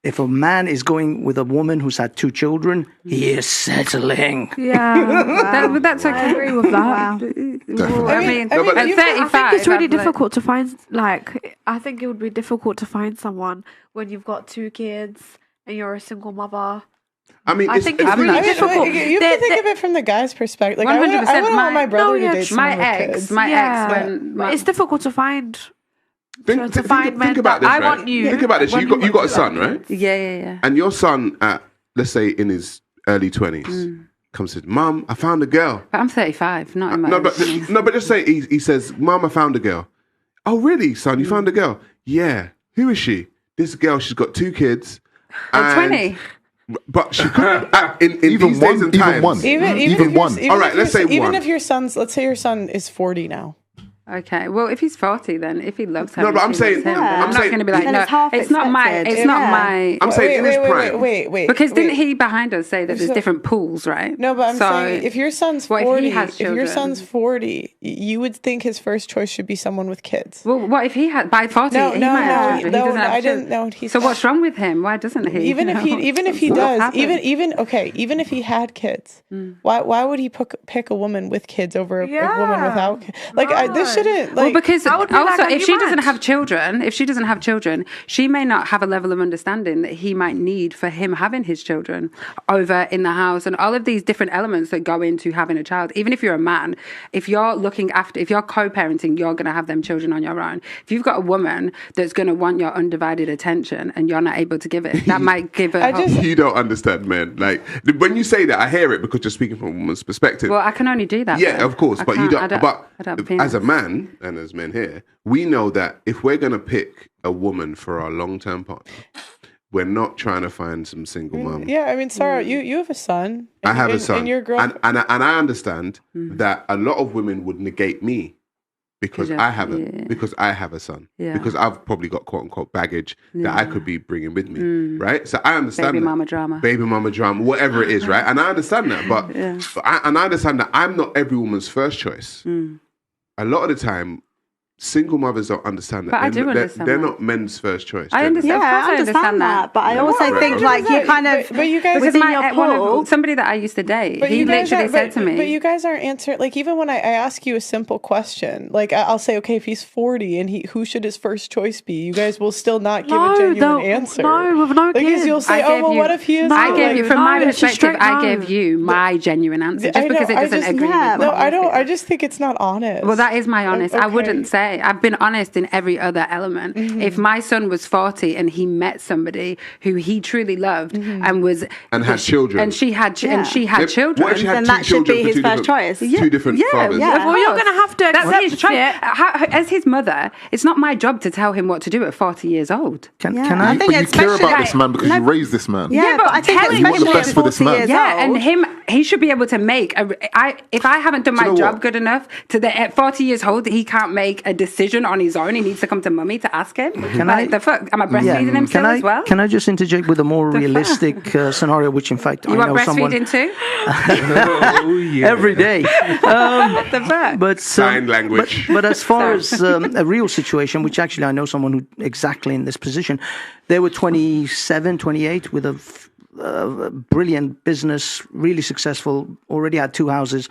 If a man is going with a woman who's had 2 children, he is settling. Yeah, that's okay. I agree with that. Definitely. I mean, No, but at 35, I think it's really I'm like- difficult to find. Like, I think it would be difficult to find someone when you've got 2 kids and you're a single mother. I mean, I think it's really difficult. You have to think of it from the guy's perspective. Like, 100%. I wouldn't want my brother to date my someone with ex, kids. my ex, when But it's difficult to find. Think men about that this, I right? want you. Think about this. You got a son, right? Yeah. And your son at, let's say, in his early 20s, comes and says, Mum, I found a girl. But I'm 35, not in my No, but just say he says, Mum, I found a girl. Oh, really, son? You found a girl? Yeah. Who is she? This girl, she's got 2 kids. At 20. But she could in Even these one, days and even times. one. Even one. All right, let's say even one. if your son's, let's say your son is 40 now. Okay, well, if he's 40, then if he loves her, No, but I'm saying- him, I'm I'm not saying- going to be like, Then no, it's half it's not my, expected. it's not my. I'm saying in his prime. Wait. Because didn't wait. he behind us say that there's different pools, right? No, but I'm So, saying if your son's what if he 40, has if your children? son's 40, you would think his first choice should be someone with kids. Well, what if he had by 40? No, he no, might have no, children. no, He doesn't have I didn't children. know. He's So what's wrong with him? Why doesn't he? Even if he What does, happened? even if he had kids, why would he pick a woman with kids over a woman without kids? Like this shouldn't. Well, Like, because I would be also, like, are if you she mad? doesn't have children, she may not have a level of understanding that he might need for him having his children over in the house and all of these different elements that go into having a child. Even if you're a man, if you're co-parenting, you're going to have them children on your own. If you've got a woman that's going to want your undivided attention and you're not able to give it, that might give her. You don't understand, man. Like when you say that, I hear it because you're speaking from a woman's perspective. Well, I can only do that. Yeah, though. of course, I but you can't- don't. I don't have a penis. As a man and as men here, we know that if we're gonna pick a woman for our long-term partner, we're not trying to find some single mum. yeah, I mean, Sarah, you have a son. I have a son, and your girl. and I understand that a lot of women would negate me because I have a son. Yeah. Because I've probably got quote unquote baggage that I could be bringing with me, right? So I understand Baby that. mama drama, whatever it is, right? And I understand that, but I understand that I'm not every woman's first choice. A lot of the time, single mothers don't understand that. But I do understand they're that. not men's first choice. I understand. Yeah, Of course I understand that. But I also think like you kind of But you guys, within your pool. somebody that I used to date, But he you guys literally are, said to me, But you guys aren't answering. Like even when I ask you a simple question, like I'll say, okay, if he's 40 and who should his first choice be? You guys will still not give a genuine answer. No, with no Because kids. you'll say, what if he is? I gave you, from my it's a perspective, straight I no. gave you my genuine answer just because it doesn't agree with No, what I you don't. feel. I just think it's not honest. Well, that is my honest. I Okay. wouldn't say. I've been honest in every other element. If my son was 40 and he met somebody who he truly loved and was had children, and she had children, What if she had then two that should children be for his two first different- choice. Two different fathers. Yeah, Well, you're going to have to That's accept his choice. it. As his mother, it's not my job to tell him what to do at 40 years old. Can I I? think But you care especially about this man because you raised this man. Yeah, but I think telling him what the especially best at for this 40 man. years Yeah, old. and he should be able to make if I haven't done you my know job what? good enough at 40 years old, he can't make a decision on his own. He needs to come to mummy to ask him. The fuck? Am I breastfeeding him still as well? Can I just interject with a more realistic scenario, which in fact You I want know someone breastfeeding too? every day. What the fuck? But Sign language. But as far as a real situation, which actually I know someone who exactly in this position, they were 27, 28 with a brilliant business, really successful, already had 2 houses,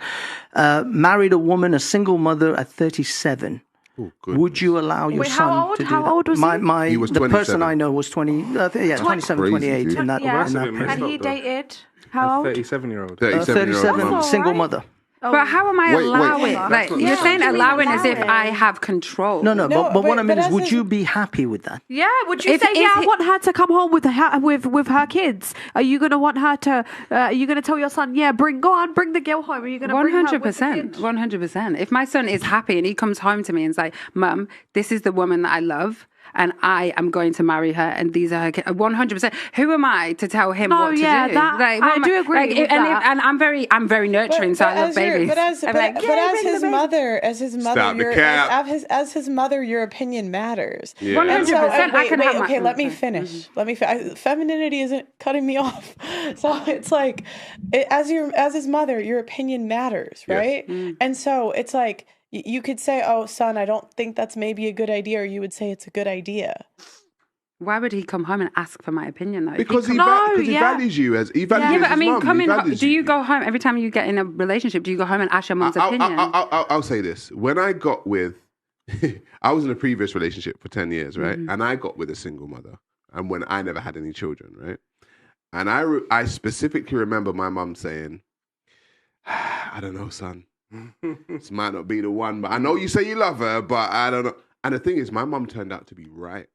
married a woman, a single mother at 37. Oh, good. Would you allow your Wait, son how old? to do How that? old was he? He was the 27. person I know was 27, Crazy, 28 dude. in that, Yeah. in that And period. he dated how old? 37-year-old. 37-year-old mum. Single mother. But how am I Wait, allowing? wait. Like you're saying, allowing as if I have control. No, but what I mean is, as would his- you be happy with that? Yeah, would you If- say, if I he- want her to come home with her kids? Are you going to want her to, are you going to tell your son, bring the girl home? Are you going to bring her with the 100%. kid? 100%. If my son is happy and he comes home to me and is like, Mum, this is the woman that I love and I am going to marry her and these are her kids. 100%. Who am I to tell him what to do? I do agree with that. And I'm very nurturing, so I love babies. As his mother, Stop the cap. as his mother, your opinion matters. Yeah. 100%. I can have my okay, let me finish. Femininity isn't cutting me off. So it's like, as his mother, your opinion matters, right? And so it's like, you could say, oh, son, I don't think that's maybe a good idea, or you would say it's a good idea. Why would he come home and ask for my opinion though? Because he values you as he values you but as I mean, his mum. He values do you you. go home every time you get in a relationship? Do you go home and ask your mum's opinion? I'll say this: when I got with, I was in a previous relationship for 10 years, right? And I got with a single mother, and when I never had any children, right? And I specifically remember my mum saying, "I don't know, son. This might not be the one, but I know you say you love her, but I don't know." And the thing is, my mum turned out to be right.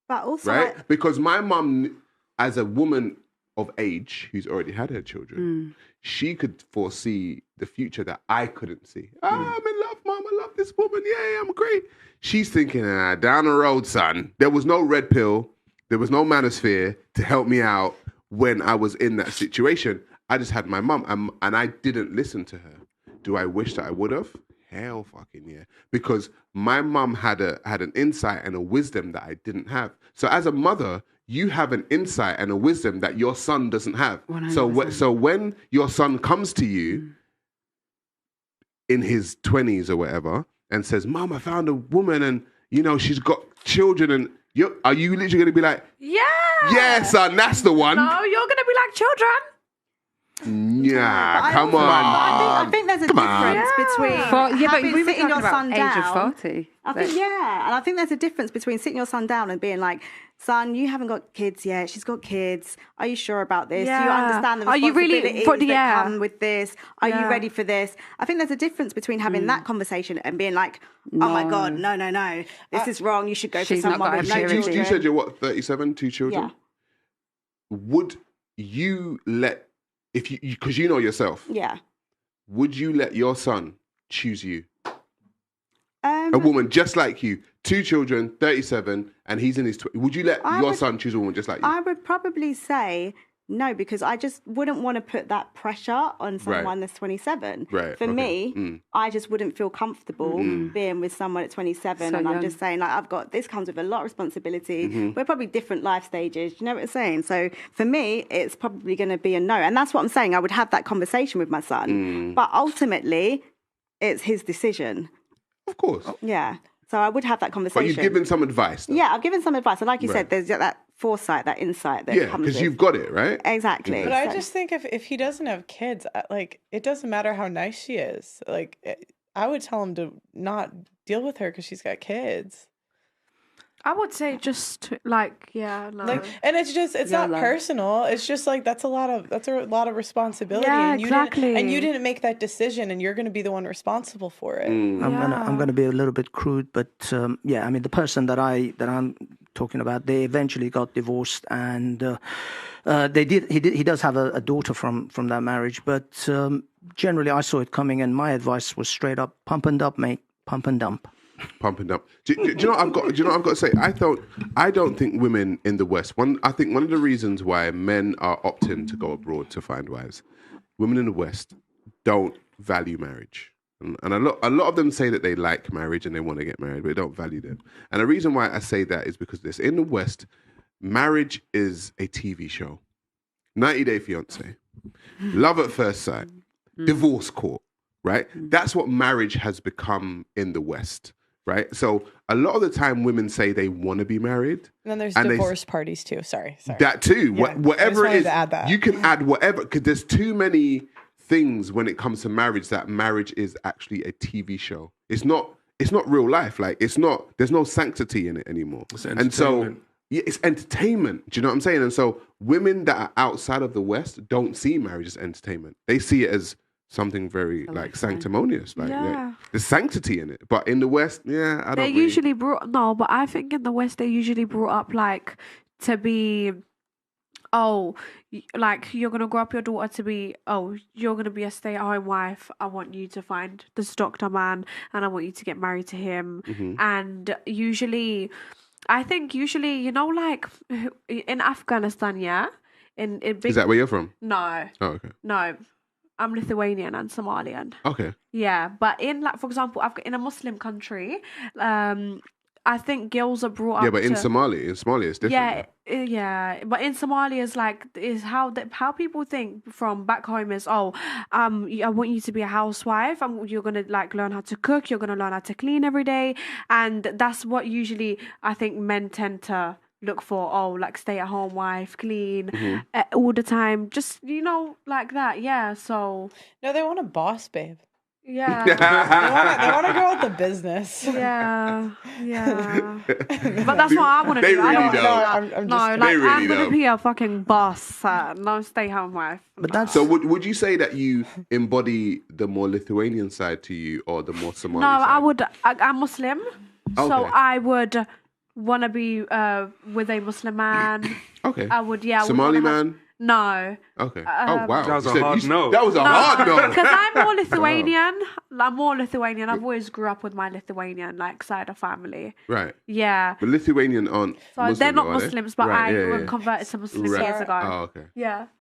But also, Right? Because my mum, as a woman of age who's already had her children, she could foresee the future that I couldn't see. I'm in love, Mum. I love this woman. Yeah, I'm great. She's thinking, down the road, son. There was no red pill. There was no manosphere to help me out when I was in that situation. I just had my mum, and I didn't listen to her. Do I wish that I would have? Hell fucking yeah. Because my mum had an insight and a wisdom that I didn't have. So as a mother, you have an insight and a wisdom that your son doesn't have. 100%. So when your son comes to you in his 20s or whatever and says, "Mum, I found a woman and, she's got children," and are you literally going to be like, "Yeah, son, that's the one"? No, you're going to be like, "Children." Yeah, come on. I think there's a difference between but sitting your son age down. of 40. And I think there's a difference between sitting your son down and being like, "Son, you haven't got kids yet. She's got kids. Are you sure about this? Do you understand the responsibilities that come with this? Are you ready for this?" I think there's a difference between having that conversation and being like, "Oh my God, no. This is wrong. You should go for someone with no children." You said you're what, 37, 2 children? Yeah. Would you let, because you know yourself, would you let your son choose you? A woman just like you, 2 children, 37, and he's in his 20s. Would you let your son choose a woman just like you? I would probably say no, because I just wouldn't want to put that pressure on someone that's 27. Right. For me, I just wouldn't feel comfortable being with someone at 27. I'm just saying, like, this comes with a lot of responsibility. We're probably different life stages. You know what I'm saying? So for me, it's probably going to be a no. And that's what I'm saying. I would have that conversation with my son. But ultimately, it's his decision. Of course. Yeah. So I would have that conversation. But you've given some advice, though. Yeah, I've given some advice. And like you said, there's that foresight, that insight that comes because you've got it, right? Exactly. But I just think if he doesn't have kids, like, it doesn't matter how nice she is. Like, I would tell him to not deal with her because she's got kids. I would say just like, no. Like, and it's not personal. It's just like that's a lot of responsibility. Yeah, and you didn't make that decision, and you're going to be the one responsible for it. I'm gonna be a little bit crude, but I mean, the person that I'm talking about, they eventually got divorced, and he does have a daughter from that marriage, but generally I saw it coming, and my advice was straight up: pump and dump, mate, pump and dump. Pumping up. Do you know what I've got? Do you know what I've got to say? I don't think women in the West. I think one of the reasons why men are opting to go abroad to find wives, women in the West don't value marriage, and a lot of them say that they like marriage and they want to get married, but they don't value them. And the reason why I say that is because in the West, marriage is a TV show, 90 Day Fiance, love at first sight, divorce court, right? That's what marriage has become in the West. Right, so a lot of the time, women say they want to be married. And then there's divorce parties too. Sorry. That too. Yeah, whatever it is, to add that. You can add whatever, because there's too many things when it comes to marriage that marriage is actually a TV show. It's not real life. Like there's no sanctity in it anymore. And so it's entertainment. Do you know what I'm saying? And so women that are outside of the West don't see marriage as entertainment. They see it as something very like sanctimonious, like there's sanctity in it. But in the West, I don't. Usually but I think in the West they usually brought up like to be, like you're gonna grow up your daughter to be, you're gonna be a stay-at-home wife. I want you to find this doctor man, and I want you to get married to him. And I think usually, like in Afghanistan, in big. Is that where you're from? No. Oh, okay. No. I'm Lithuanian and Somalian. Okay. Yeah, but in for example, in a Muslim country, I think girls are brought up. Yeah, but in Somalia it's different. Yeah. But in Somalia is how people think from back home is I want you to be a housewife. You're gonna like learn how to cook. You're gonna learn how to clean every day, and that's what usually I think men tend to look for, like stay-at-home wife, clean, all the time. Just, like that. Yeah, so... No, they want a boss, babe. Yeah. they want to go with the business. Yeah. But that's what I want to do. They really I don't. I'm going to be a fucking boss, no stay-home wife. But that's So would you say that you embody the more Lithuanian side to you or the more Somali No, side? I'm Muslim, so Okay. I would want to be with a Muslim man. Okay. I would, Somali man? No. Okay. Oh, wow. That was a hard no. That was a hard no. Because I'm more Lithuanian. I've always grew up with my Lithuanian side of family. Right. Yeah. But Lithuanian aren't So Muslim, they're not are they? Muslims, but Right, I yeah. converted to Muslims Right. years ago. Oh, okay. Yeah.